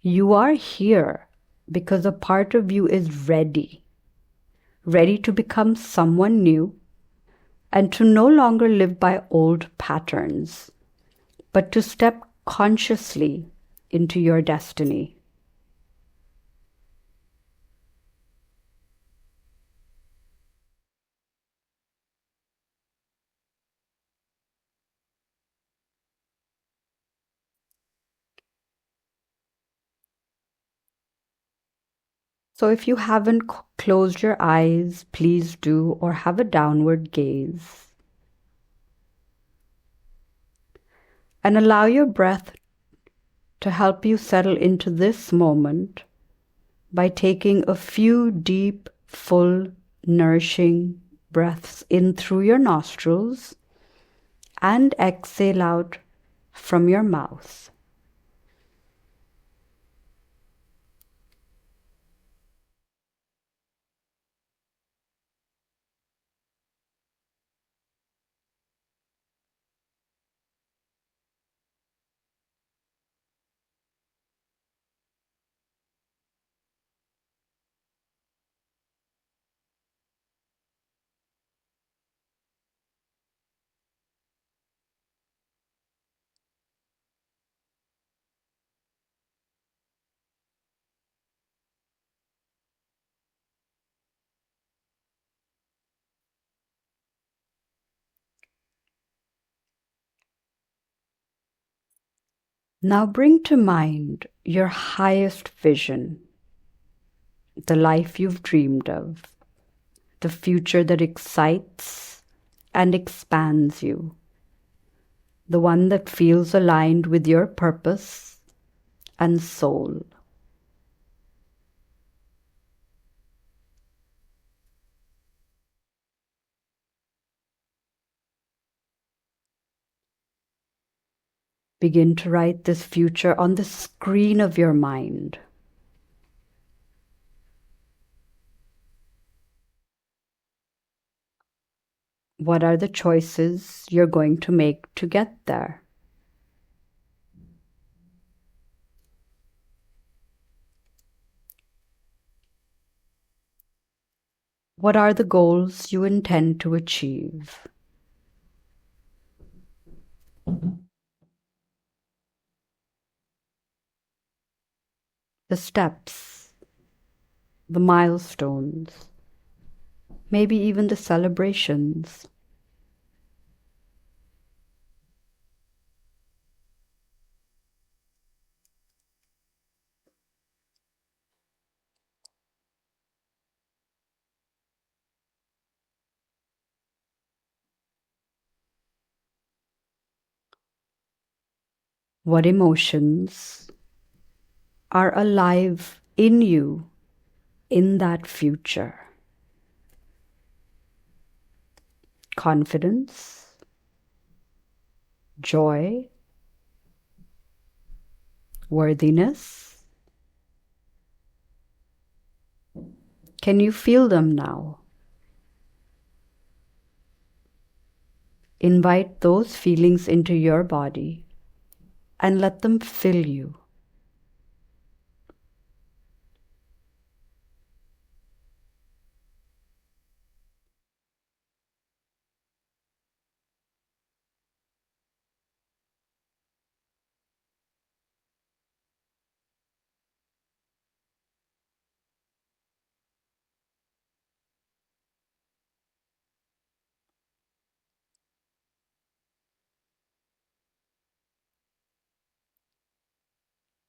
You are here because a part of you is ready to become someone new and to no longer live by old patterns, but to step consciously into your destiny. So if you haven't closed your eyes, please do, or have a downward gaze. And allow your breath to help you settle into this moment by taking a few deep, full, nourishing breaths in through your nostrils and exhale out from your mouth. Now bring to mind your highest vision, the life you've dreamed of, the future that excites and expands you, the one that feels aligned with your purpose and soul. Begin to write this future on the screen of your mind. What are the choices you're going to make to get there? What are the goals you intend to achieve? The steps, the milestones, maybe even the celebrations. What emotions are alive in you in that future? Confidence, joy, worthiness. Can you feel them now? Invite those feelings into your body and let them fill you.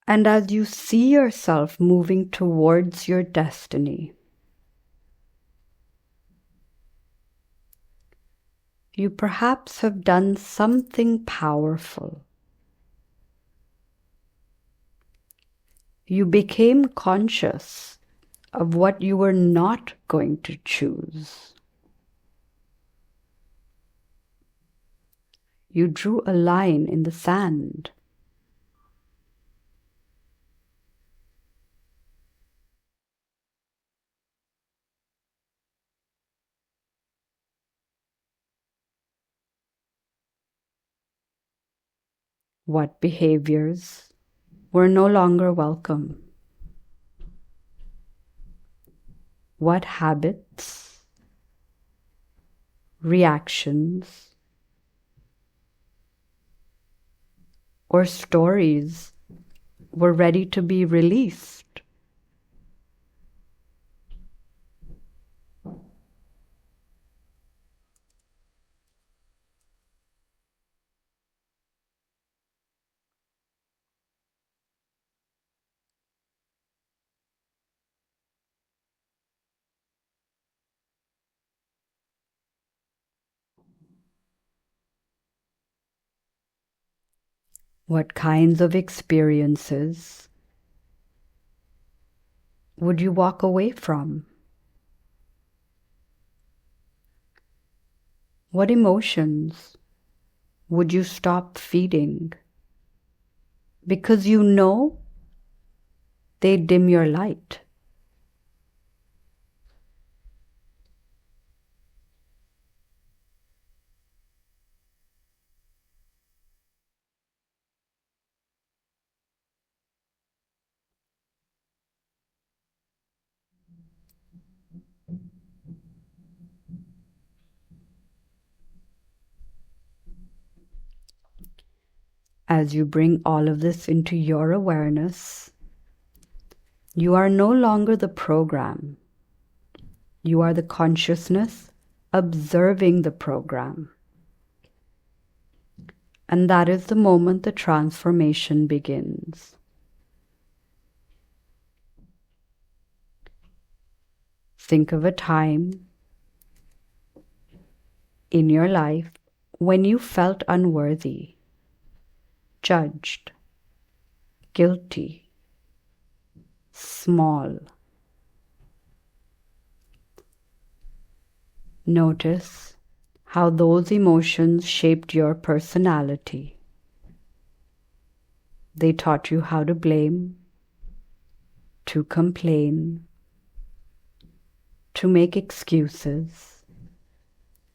And as you see yourself moving towards your destiny, you perhaps have done something powerful. You became conscious of what you were not going to choose. You drew a line in the sand. What behaviors were no longer welcome? What habits, reactions, or stories were ready to be released? What kinds of experiences would you walk away from? What emotions would you stop feeding because you know they dim your light? As you bring all of this into your awareness, you are no longer the program. You are the consciousness observing the program. And that is the moment the transformation begins. Think of a time in your life when you felt unworthy, judged, guilty, small. Notice how those emotions shaped your personality. They taught you how to blame, to complain, to make excuses,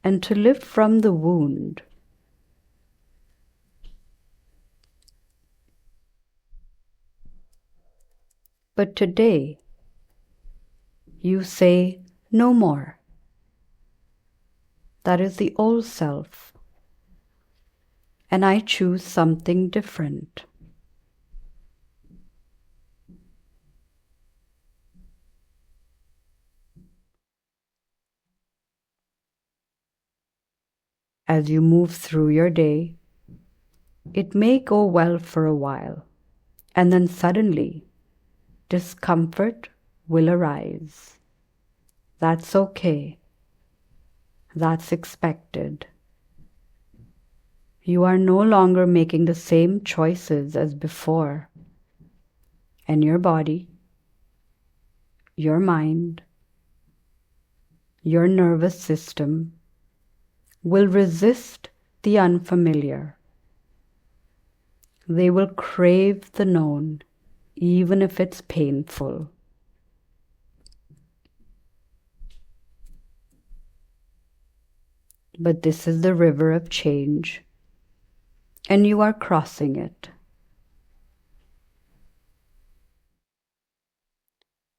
and to live from the wound. But today, you say, no more. That is the old self, and I choose something different. As you move through your day, it may go well for a while, and then suddenly, discomfort will arise. That's okay. That's expected. You are no longer making the same choices as before, and your body, your mind, your nervous system will resist the unfamiliar. They will crave the known, even if it's painful. But this is the river of change, and you are crossing it.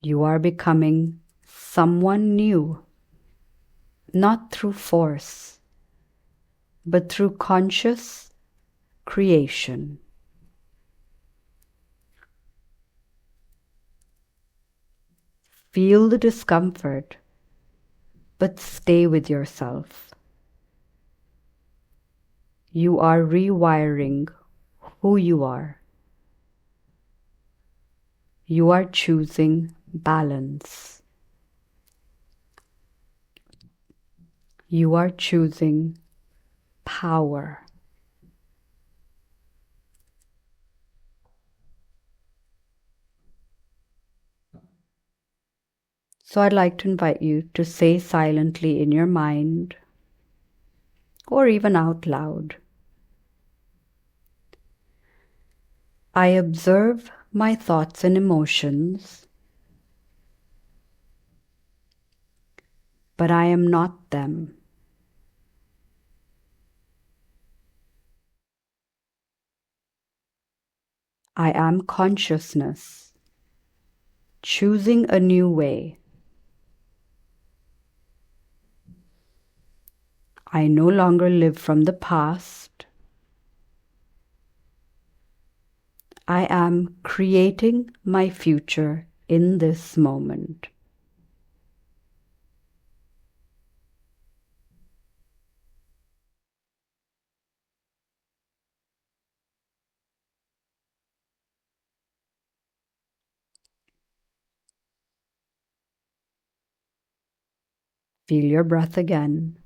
You are becoming someone new, not through force, but through conscious creation. Feel the discomfort, but stay with yourself. You are rewiring who you are. You are choosing balance. You are choosing power. So I'd like to invite you to say silently in your mind, or even out loud, I observe my thoughts and emotions, but I am not them. I am consciousness, choosing a new way. I no longer live from the past. I am creating my future in this moment. Feel your breath again.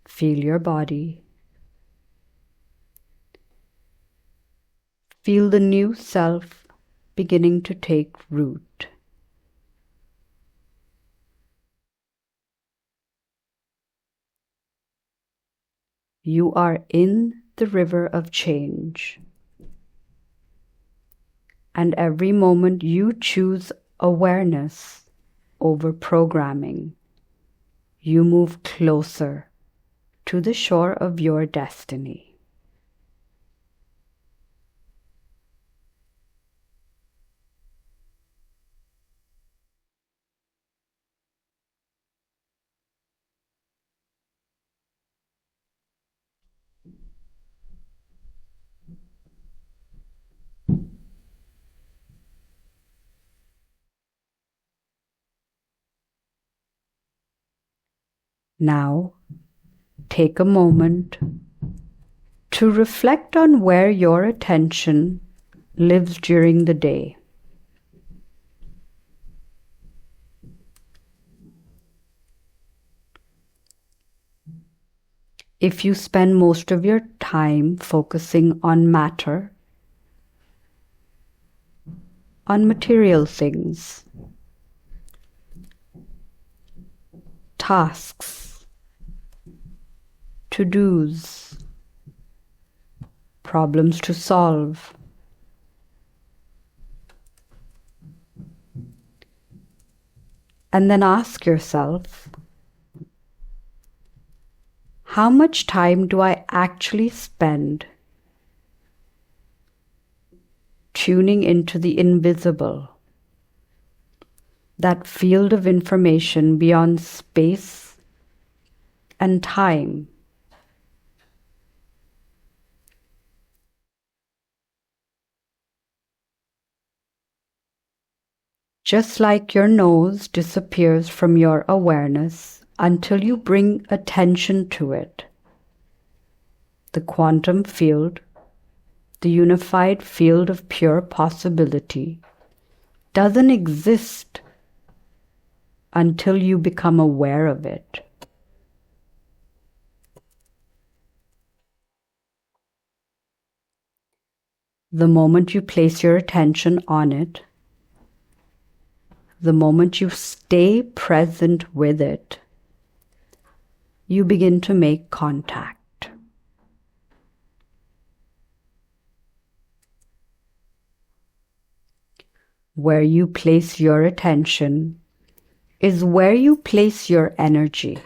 Feel your body. Feel the new self beginning to take root. You are in the river of change. And every moment you choose awareness over programming, you move closer to the shore of your destiny. Now, take a moment to reflect on where your attention lives during the day. If you spend most of your time focusing on matter, on material things, tasks, to-dos, problems to solve, and then ask yourself, how much time do I actually spend tuning into the invisible, that field of information beyond space and time? Just like your nose disappears from your awareness until you bring attention to it, the quantum field, the unified field of pure possibility, doesn't exist until you become aware of it. The moment you place your attention on it, the moment you stay present with it, you begin to make contact. Where you place your attention is where you place your energy.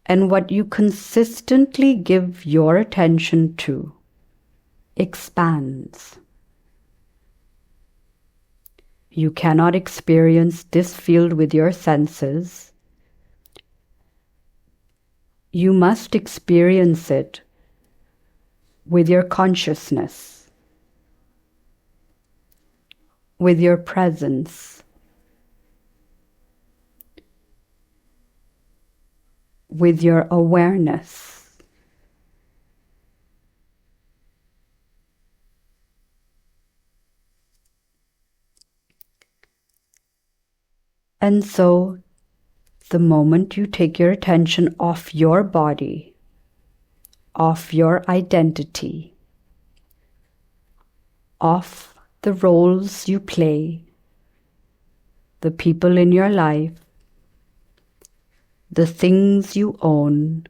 And what you consistently give your attention to expands. You cannot experience this field with your senses. You must experience it with your consciousness, with your presence, with your awareness. And so, the moment you take your attention off your body, off your identity, off the roles you play, the people in your life, the things you own,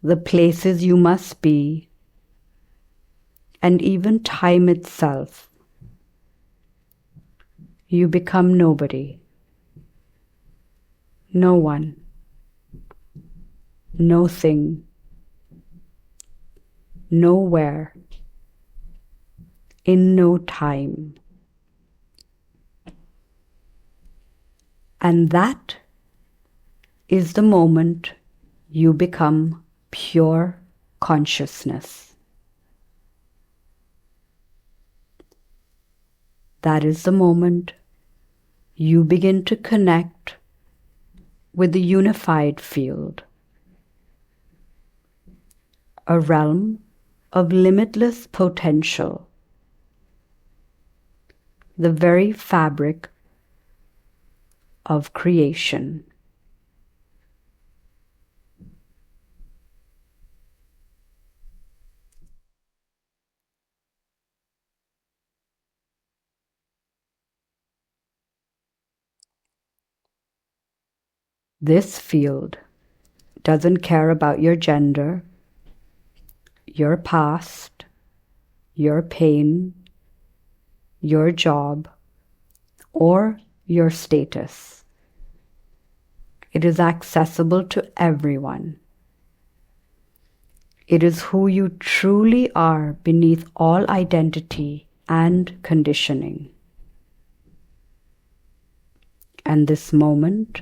the places you must be, and even time itself, you become nobody, no one, no thing, nowhere, in no time. And that is the moment you become pure consciousness. That is the moment you begin to connect with the unified field, a realm of limitless potential, the very fabric of creation. This field doesn't care about your gender, your past, your pain, your job, or your status. It is accessible to everyone. It is who you truly are beneath all identity and conditioning. And this moment,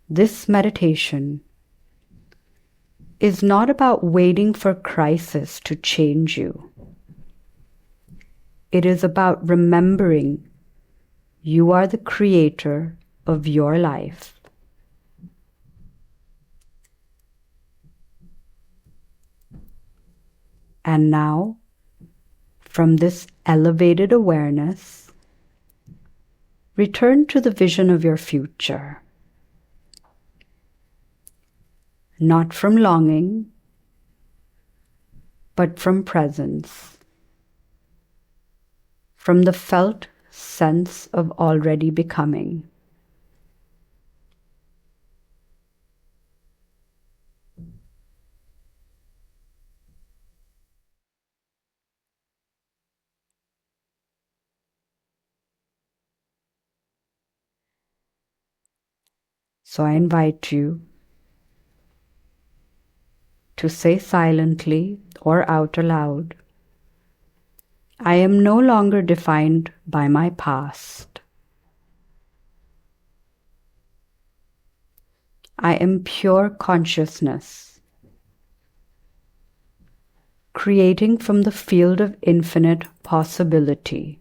this meditation, is not about waiting for crisis to change you. It is about remembering you are the creator of your life. And now, from this elevated awareness, return to the vision of your future. Not from longing, but from presence, from the felt sense of already becoming. So I invite you to say silently or out aloud, I am no longer defined by my past. I am pure consciousness, creating from the field of infinite possibility.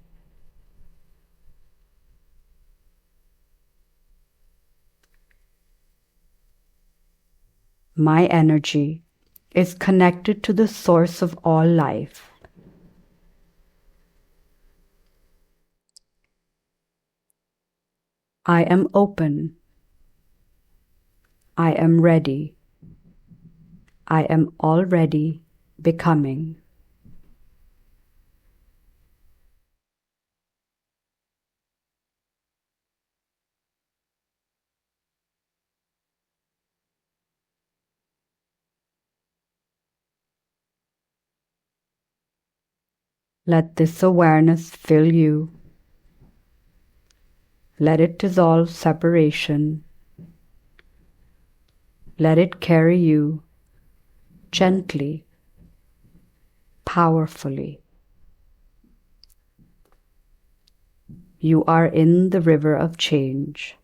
My energy is connected to the source of all life. I am open. I am ready. I am already becoming. Let this awareness fill you. Let it dissolve separation. Let it carry you gently, powerfully. You are in the river of change,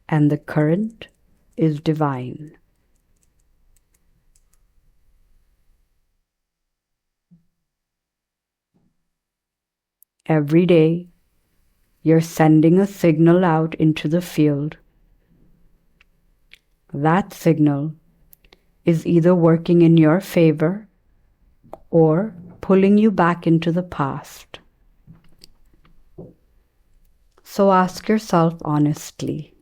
and the current is divine. Every day, you're sending a signal out into the field. That signal is either working in your favor or pulling you back into the past. So ask yourself honestly,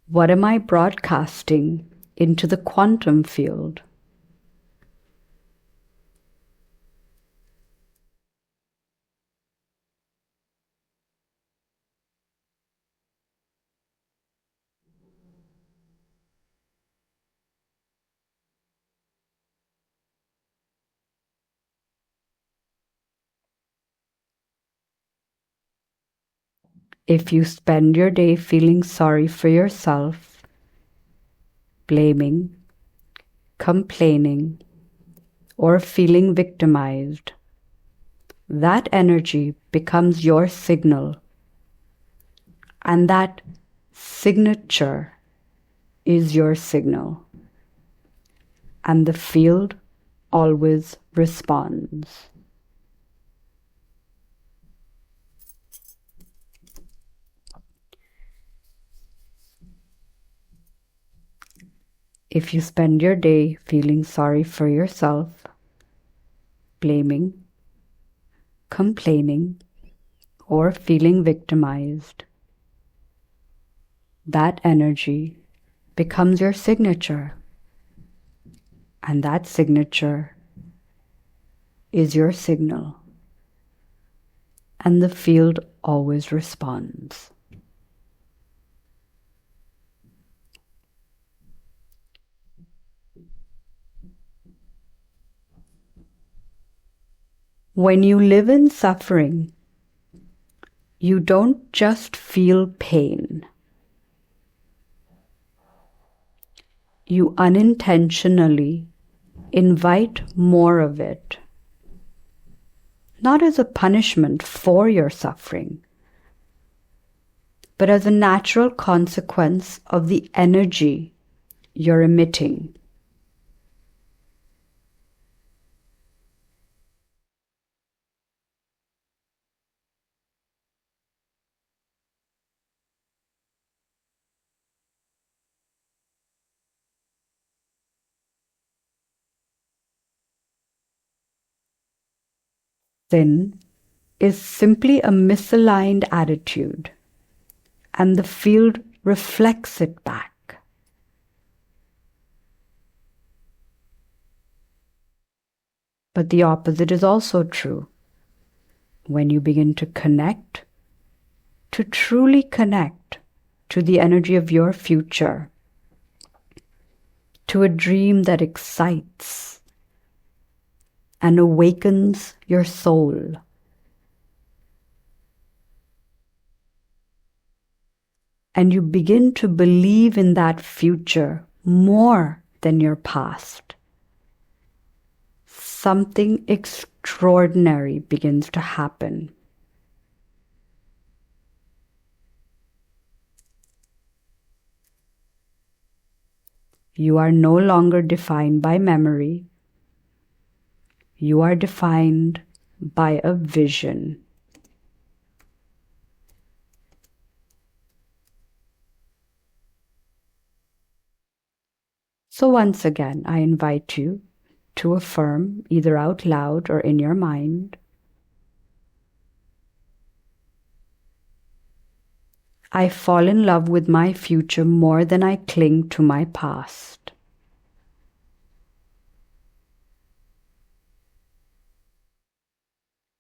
what am I broadcasting into the quantum field? If you spend your day feeling sorry for yourself, blaming, complaining, or feeling victimized, that energy becomes your signal, and that signature is your signal, and the field always responds. If you spend your day feeling sorry for yourself, blaming, complaining, or feeling victimized, that energy becomes your signature, and that signature is your signal, and the field always responds. When you live in suffering, you don't just feel pain. You unintentionally invite more of it, not as a punishment for your suffering, but as a natural consequence of the energy you're emitting. Sin is simply a misaligned attitude, and the field reflects it back. But the opposite is also true. When you begin to connect, to truly connect to the energy of your future, to a dream that excites and awakens your soul, and you begin to believe in that future more than your past, something extraordinary begins to happen. You are no longer defined by memory. You are defined by a vision. So once again, I invite you to affirm, either out loud or in your mind, I fall in love with my future more than I cling to my past.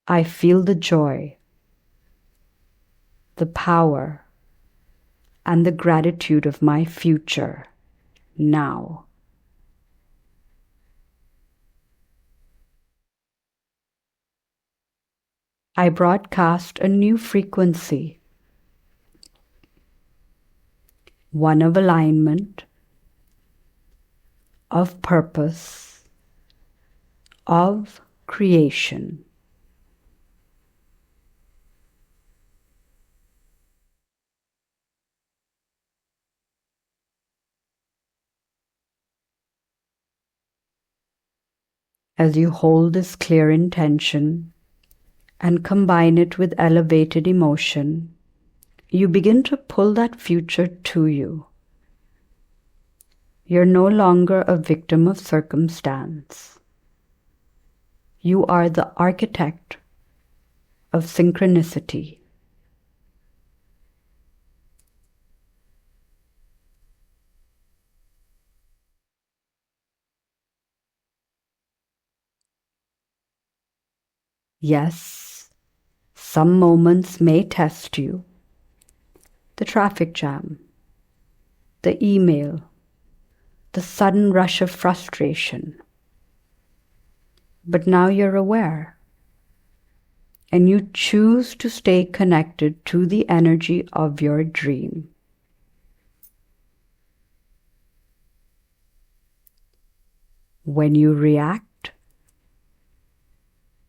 I feel the joy, the power, and the gratitude of my future now. I broadcast a new frequency, one of alignment, of purpose, of creation. As you hold this clear intention and combine it with elevated emotion, you begin to pull that future to you. You're no longer a victim of circumstance. You are the architect of synchronicity. Yes, some moments may test you. The traffic jam, the email, the sudden rush of frustration. But now you're aware, and you choose to stay connected to the energy of your dream. When you react,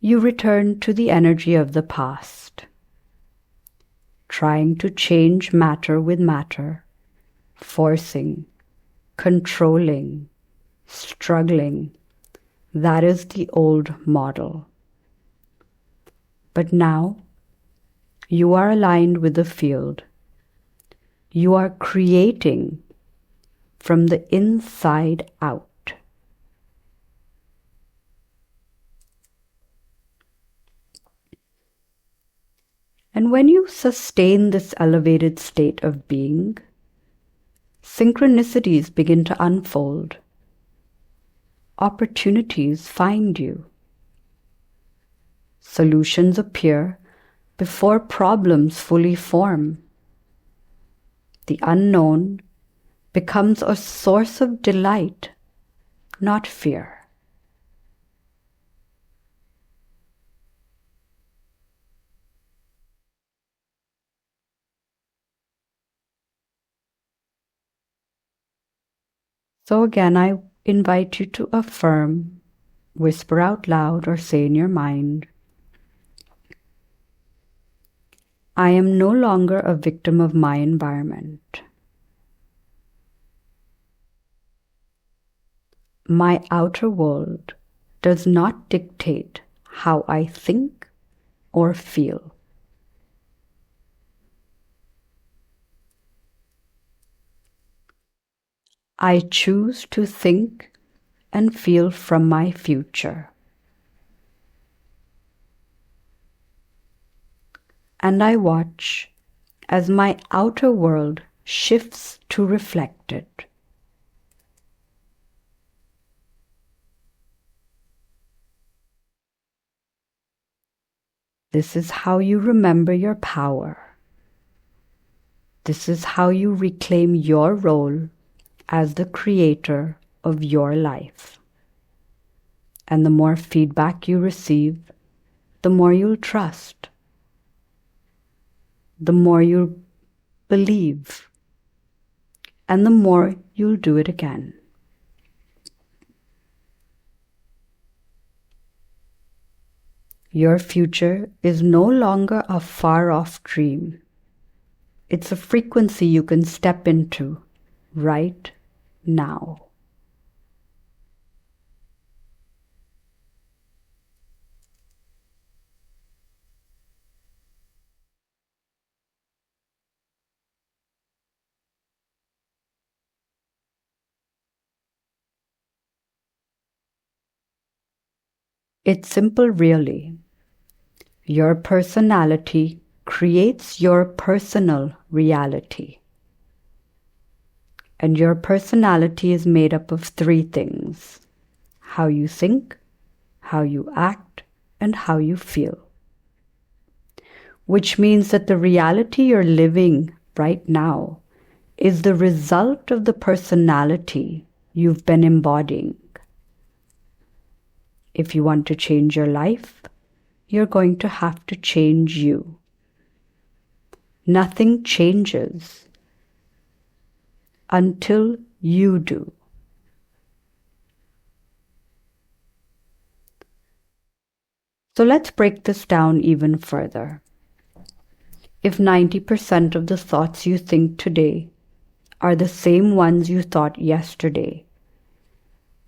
you return to the energy of the past, trying to change matter with matter, forcing, controlling, struggling. That is the old model. But now, you are aligned with the field. You are creating from the inside out. And when you sustain this elevated state of being, synchronicities begin to unfold. Opportunities find you. Solutions appear before problems fully form. The unknown becomes a source of delight, not fear. So again, I invite you to affirm, whisper out loud, or say in your mind, I am no longer a victim of my environment. My outer world does not dictate how I think or feel. I choose to think and feel from my future. And I watch as my outer world shifts to reflect it. This is how you remember your power. This is how you reclaim your role as the creator of your life. And the more feedback you receive, the more you'll trust, the more you'll believe, and the more you'll do it again. Your future is no longer a far-off dream. It's a frequency you can step into right now. It's simple, really. Your personality creates your personal reality. And your personality is made up of three things: how you think, how you act, and how you feel. Which means that the reality you're living right now is the result of the personality you've been embodying. If you want to change your life, you're going to have to change you. Nothing changes until you do. So let's break this down even further. If 90% of the thoughts you think today are the same ones you thought yesterday,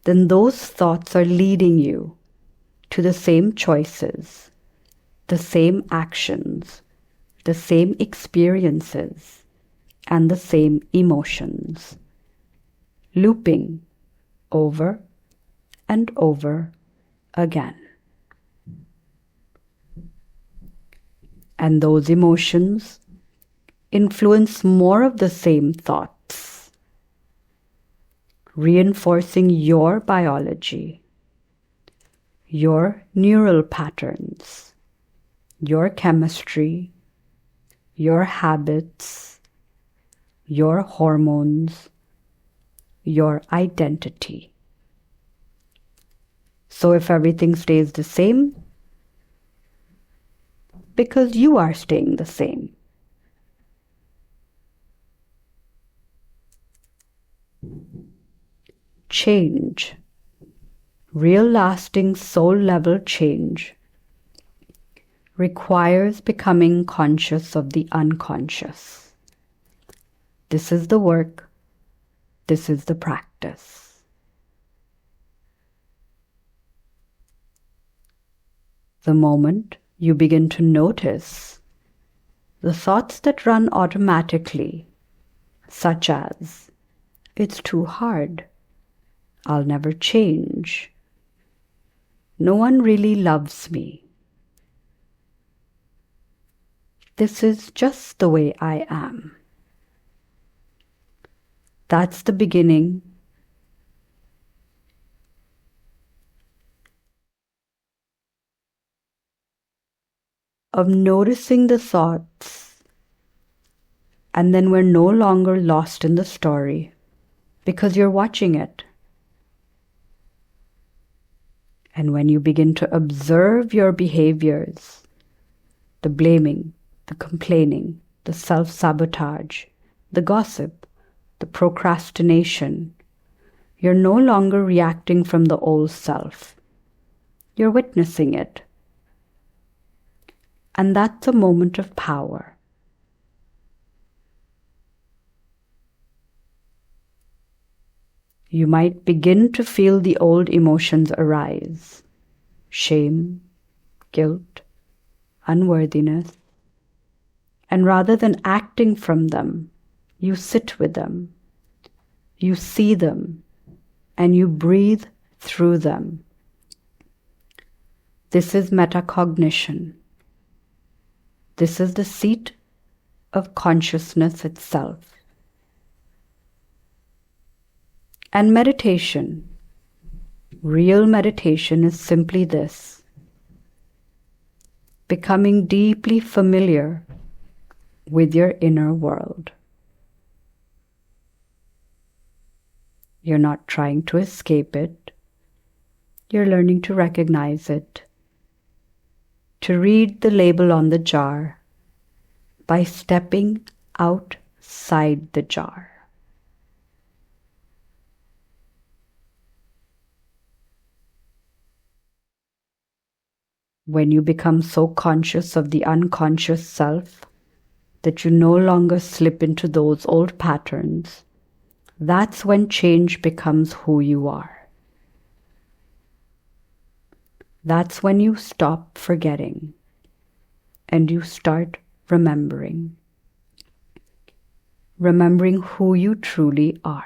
then those thoughts are leading you to the same choices, the same actions, the same experiences, and the same emotions, looping over and over again. And those emotions influence more of the same thoughts, reinforcing your biology, your neural patterns, your chemistry, your habits, your hormones, your identity. So if everything stays the same, because you are staying the same. Change Real lasting soul level change requires becoming conscious of the unconscious. This is the work. This is the practice. The moment you begin to notice the thoughts that run automatically, such as, it's too hard, I'll never change, no one really loves me, this is just the way I am. That's the beginning of noticing the thoughts, and then we're no longer lost in the story because you're watching it. And when you begin to observe your behaviors, the blaming, the complaining, the self-sabotage, the gossip, the procrastination, you're no longer reacting from the old self. You're witnessing it. And that's a moment of power. You might begin to feel the old emotions arise: shame, guilt, unworthiness. And rather than acting from them, you sit with them, you see them, and you breathe through them. This is metacognition. This is the seat of consciousness itself. And meditation, real meditation, is simply this: becoming deeply familiar with your inner world. You're not trying to escape it. You're learning to recognize it, to read the label on the jar by stepping outside the jar. When you become so conscious of the unconscious self that you no longer slip into those old patterns, that's when change becomes who you are. That's when you stop forgetting and you start remembering. Remembering who you truly are.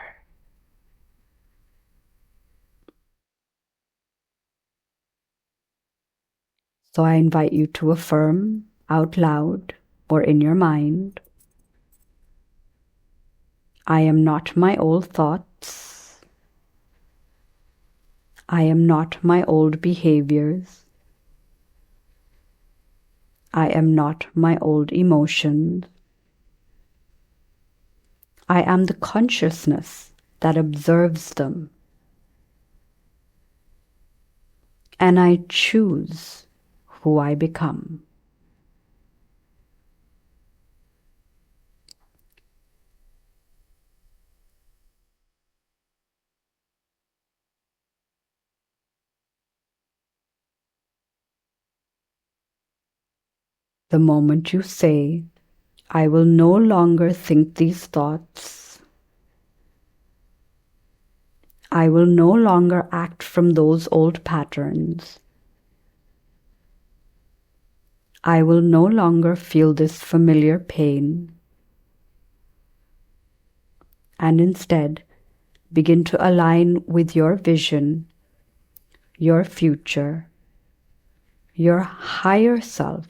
So I invite you to affirm out loud or in your mind, I am not my old thoughts. I am not my old behaviors. I am not my old emotions. I am the consciousness that observes them. And I choose who I become. The moment you say, I will no longer think these thoughts, I will no longer act from those old patterns, I will no longer feel this familiar pain, and instead begin to align with your vision, your future, your higher self.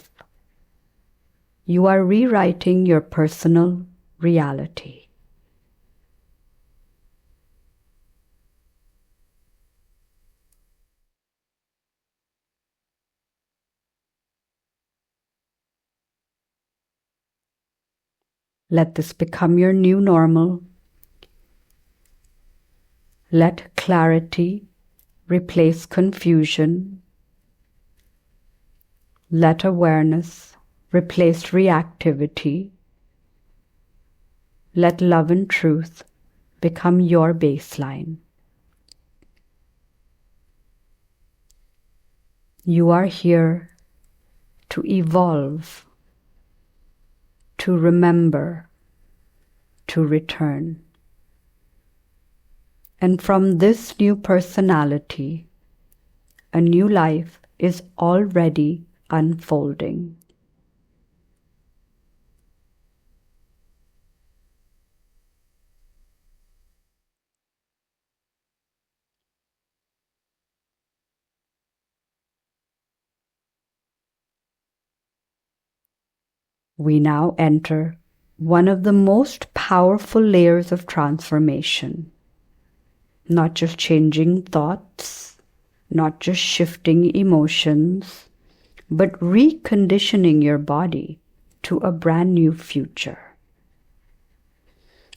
You are rewriting your personal reality. Let this become your new normal. Let clarity replace confusion. Let awareness replace reactivity. Let love and truth become your baseline. You are here to evolve, to remember, to return. And from this new personality, a new life is already unfolding. We now enter one of the most powerful layers of transformation. Not just changing thoughts, not just shifting emotions, but reconditioning your body to a brand new future.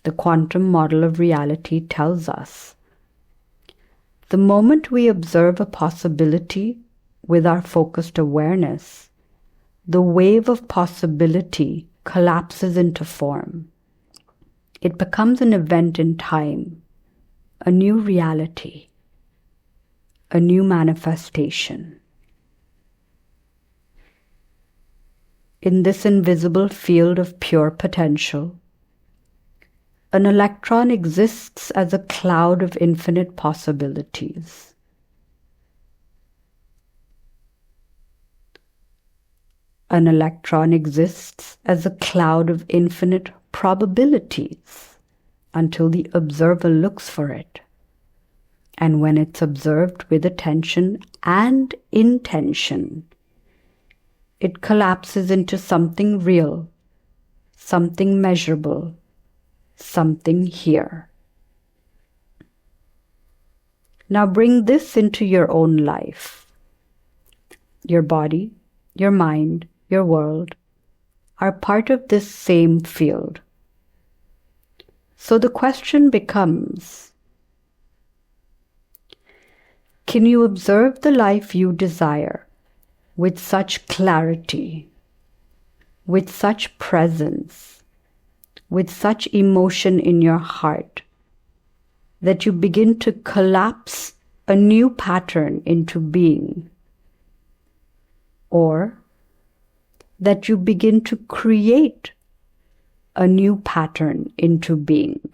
The quantum model of reality tells us the moment we observe a possibility with our focused awareness, the wave of possibility collapses into form. It becomes an event in time, a new reality, a new manifestation. In this invisible field of pure potential, an electron exists as a cloud of infinite possibilities. An electron exists as a cloud of infinite probabilities until the observer looks for it. And when it's observed with attention and intention, it collapses into something real, something measurable, something here. Now bring this into your own life. Your body, your mind, your world are part of this same field. So the question becomes, can you observe the life you desire with such clarity, with such presence, with such emotion in your heart, that you begin to collapse a new pattern into being? Or that you begin to create a new pattern into being?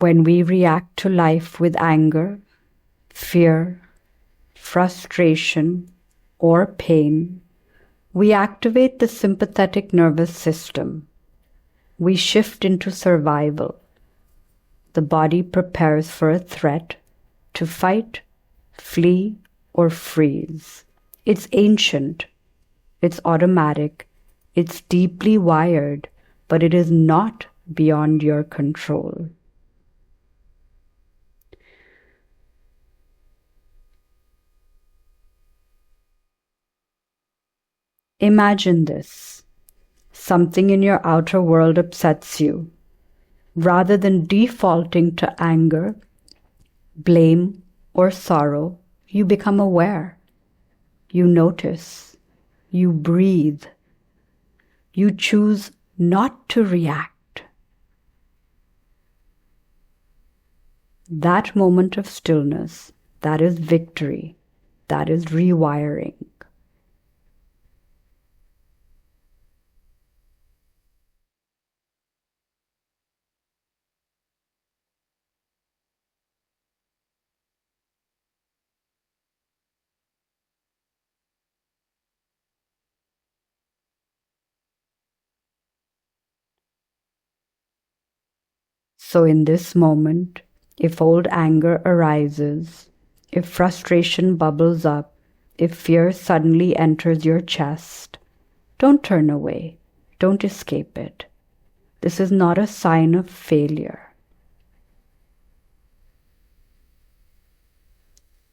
When we react to life with anger, fear, frustration, or pain, we activate the sympathetic nervous system. We shift into survival. The body prepares for a threat to fight, flee, or freeze. It's ancient, it's automatic, it's deeply wired, but it is not beyond your control. Imagine this. Something in your outer world upsets you. Rather than defaulting to anger, blame, or sorrow, you become aware. You notice. You breathe. You choose not to react. That moment of stillness, that is victory. That is rewiring. So in this moment, if old anger arises, If frustration bubbles up, if fear suddenly enters your chest, don't turn away. Don't escape it. This is not a sign of failure.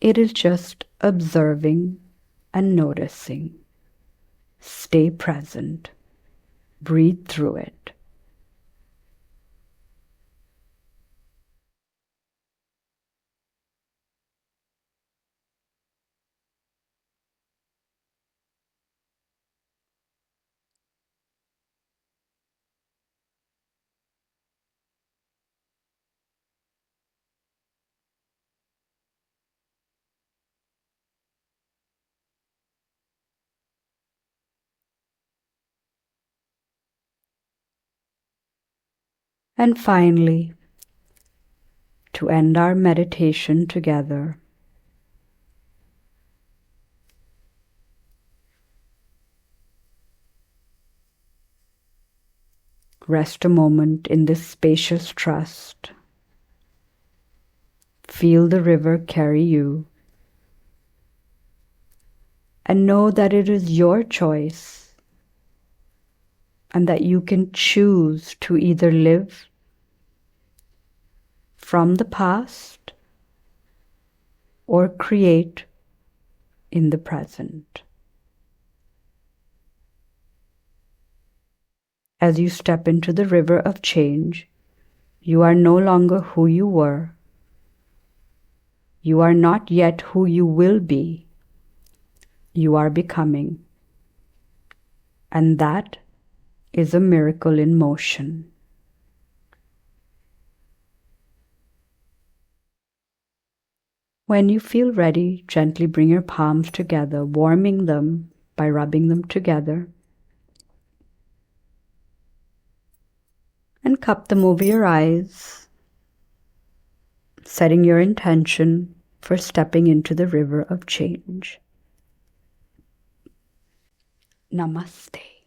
It is just observing and noticing. Stay present. Breathe through it. And finally, to end our meditation together, rest a moment in this spacious trust. Feel the river carry you, and know that it is your choice and that you can choose to either live from the past or create in the present. As you step into the river of change, you are no longer who you were. You are not yet who you will be. You are becoming. And that is a miracle in motion. When you feel ready, gently bring your palms together, warming them by rubbing them together. And cup them over your eyes, setting your intention for stepping into the river of change. Namaste.